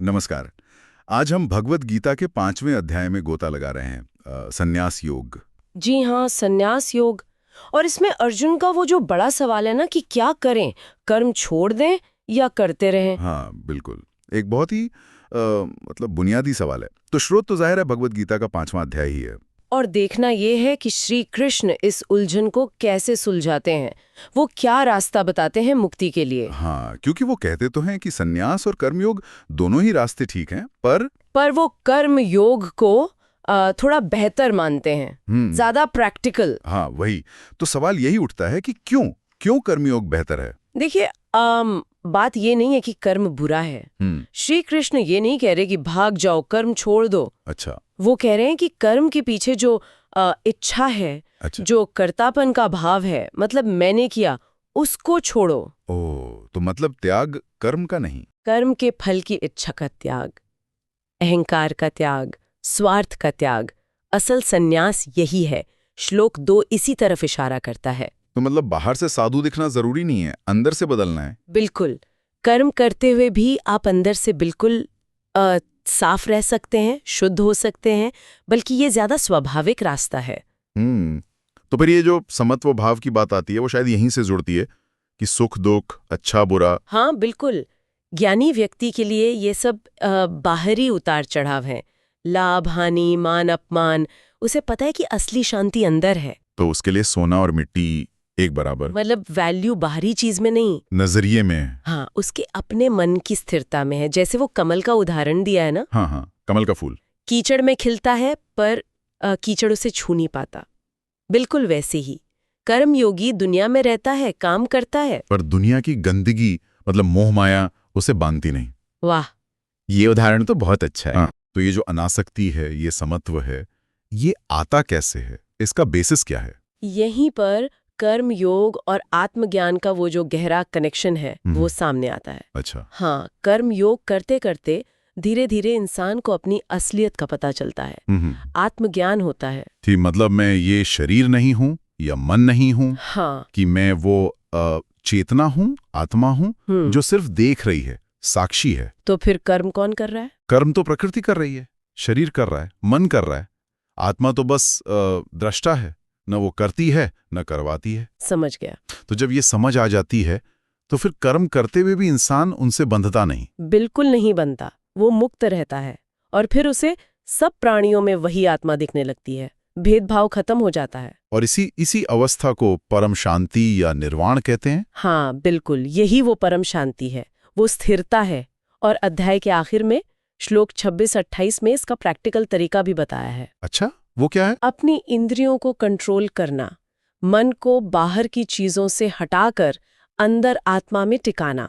नमस्कार। आज हम भगवत गीता के 5वें अध्याय में गोता लगा रहे हैं, संन्यास योग। जी हाँ, संन्यास योग। और इसमें अर्जुन का वो जो बड़ा सवाल है ना कि क्या करें, कर्म छोड़ दें या करते रहें। हाँ बिल्कुल, एक बहुत ही मतलब बुनियादी सवाल है। तो स्रोत तो जाहिर है भगवत गीता का 5वां अध्याय ही है। और देखना ये है कि श्री कृष्ण इस उलझन को कैसे सुलझाते हैं, वो क्या रास्ता बताते हैं मुक्ति के लिए। हाँ, क्योंकि वो कहते तो हैं कि संन्यास और कर्मयोग दोनों ही रास्ते ठीक हैं, पर वो कर्म योग को थोड़ा बेहतर मानते हैं, ज्यादा प्रैक्टिकल। हाँ वही। तो सवाल यही उठता है कि क्यों कर्मयोग बेहतर है। देखिए, बात ये नहीं है कि कर्म बुरा है। श्री कृष्ण ये नहीं कह रहे कि भाग जाओ, कर्म छोड़ दो। अच्छा। वो कह रहे हैं कि कर्म के पीछे जो इच्छा है, अच्छा। जो कर्तापन का भाव है, मतलब मैंने किया, उसको छोड़ो। ओह, तो मतलब त्याग कर्म का नहीं। कर्म के फल की इच्छा का त्याग, अहंकार का त्याग, स्वार्थ का त्याग, असल सन्यास यही है। श्लोक 2 इसी तरफ इशारा करता है। तो मतलब बाहर से साधु दिखना जरूरी नहीं है, अंदर से बदलना है। बिल्कुल। कर्म करते हुए भी आप अंदर से बिल्कुल साफ रह सकते हैं, शुद्ध हो सकते हैं, बल्कि ये ज्यादा स्वाभाविक रास्ता है। तो फिर ये जो समत्व भाव की बात आती है वो शायद यहीं से जुड़ती है कि सुख दुख, अच्छा बुरा। हाँ बिल्कुल। ज्ञानी व्यक्ति के लिए ये सब बाहरी उतार चढ़ाव हैं, लाभ हानि, मान अपमान। उसे पता है कि असली शांति अंदर है। तो उसके लिए सोना और मिट्टी एक बराबर, मतलब वैल्यू बाहरी चीज में नहीं, नजरिए में। हाँ, उसके अपने मन की स्थिरता में है। जैसे वो कमल का उदाहरण दिया है ना। हाँ हाँ, कमल का फूल कीचड़ में खिलता है पर कीचड़ उसे छू नहीं पाता। बिल्कुल वैसे ही कर्मयोगी दुनिया में रहता है, काम करता है, पर दुनिया की गंदगी मतलब मोह माया उसे बांधती नहीं। वाह, ये उदाहरण तो बहुत अच्छा है। तो ये जो अनासक्ति है, ये समत्व है, ये आता कैसे है, इसका बेसिस क्या है। यहीं पर कर्म योग और आत्मज्ञान का वो जो गहरा कनेक्शन है वो सामने आता है। अच्छा। हाँ, कर्म योग करते करते धीरे धीरे इंसान को अपनी असलियत का पता चलता है, आत्मज्ञान होता है। ठीक, मतलब मैं ये शरीर नहीं हूँ या मन नहीं हूँ। हाँ, कि मैं वो चेतना हूँ, आत्मा हूँ जो सिर्फ देख रही है, साक्षी है। तो फिर कर्म कौन कर रहा है? कर्म तो प्रकृति कर रही है, शरीर कर रहा है, मन कर रहा है। आत्मा तो बस दृष्टा है, न वो करती है न करवाती है। समझ गया। तो जब ये समझ आ जाती है तो फिर कर्म करते हुए भी इंसान उनसे बंधता नहीं। बिल्कुल नहीं बनता, वो मुक्त रहता है। और फिर उसे सब प्राणियों में वही आत्मा दिखने लगती है, भेदभाव खत्म हो जाता है। और इसी अवस्था को परम शांति या निर्वाण कहते हैं। हाँ बिल्कुल, यही वो परम शांति है, वो स्थिरता है। और अध्याय के आखिर में श्लोक 26-28 में इसका प्रैक्टिकल तरीका भी बताया है। अच्छा, वो क्या है? अपनी इंद्रियों को कंट्रोल करना, मन को बाहर की चीजों से हटाकर अंदर आत्मा में टिकाना।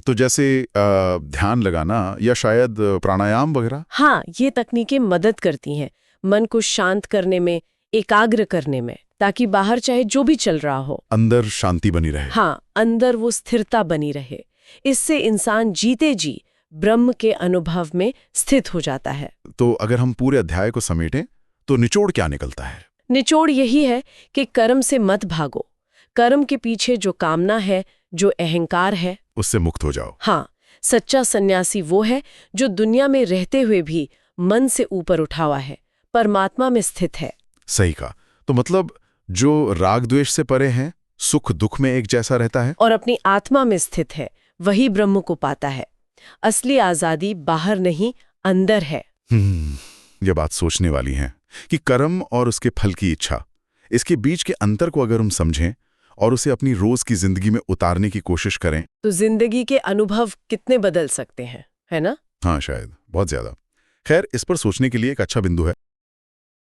तो जैसे ध्यान लगाना या शायद प्राणायाम वगैरह। हाँ, ये तकनीकें मदद करती हैं मन को शांत करने में, एकाग्र करने में, ताकि बाहर चाहे जो भी चल रहा हो, अंदर शांति बनी रहे। हाँ, अंदर वो स्थिरता बनी रहे। इससे इंसान जीते जी ब्रह्म के अनुभव में स्थित हो जाता है। तो अगर हम पूरे अध्याय को समेटें तो निचोड़ क्या निकलता है? निचोड़ यही है कि कर्म से मत भागो। कर्म के पीछे जो कामना है, जो अहंकार है, उससे मुक्त हो जाओ। हाँ, सच्चा सन्यासी वो है जो दुनिया में रहते हुए भी मन से ऊपर उठा हुआ है, परमात्मा में स्थित है। सही कहा। तो मतलब जो राग द्वेष से परे है, सुख दुख में एक जैसा रहता है और अपनी आत्मा में स्थित है, वही ब्रह्म को पाता है। असली आजादी बाहर नहीं, अंदर है। ये बात सोचने वाली है कि कर्म और उसके फल की इच्छा, इसके बीच के अंतर को अगर हम समझें और उसे अपनी रोज की जिंदगी में उतारने की कोशिश करें तो जिंदगी के अनुभव कितने बदल सकते हैं, है ना? हाँ शायद बहुत ज्यादा। खैर, इस पर सोचने के लिए एक अच्छा बिंदु है।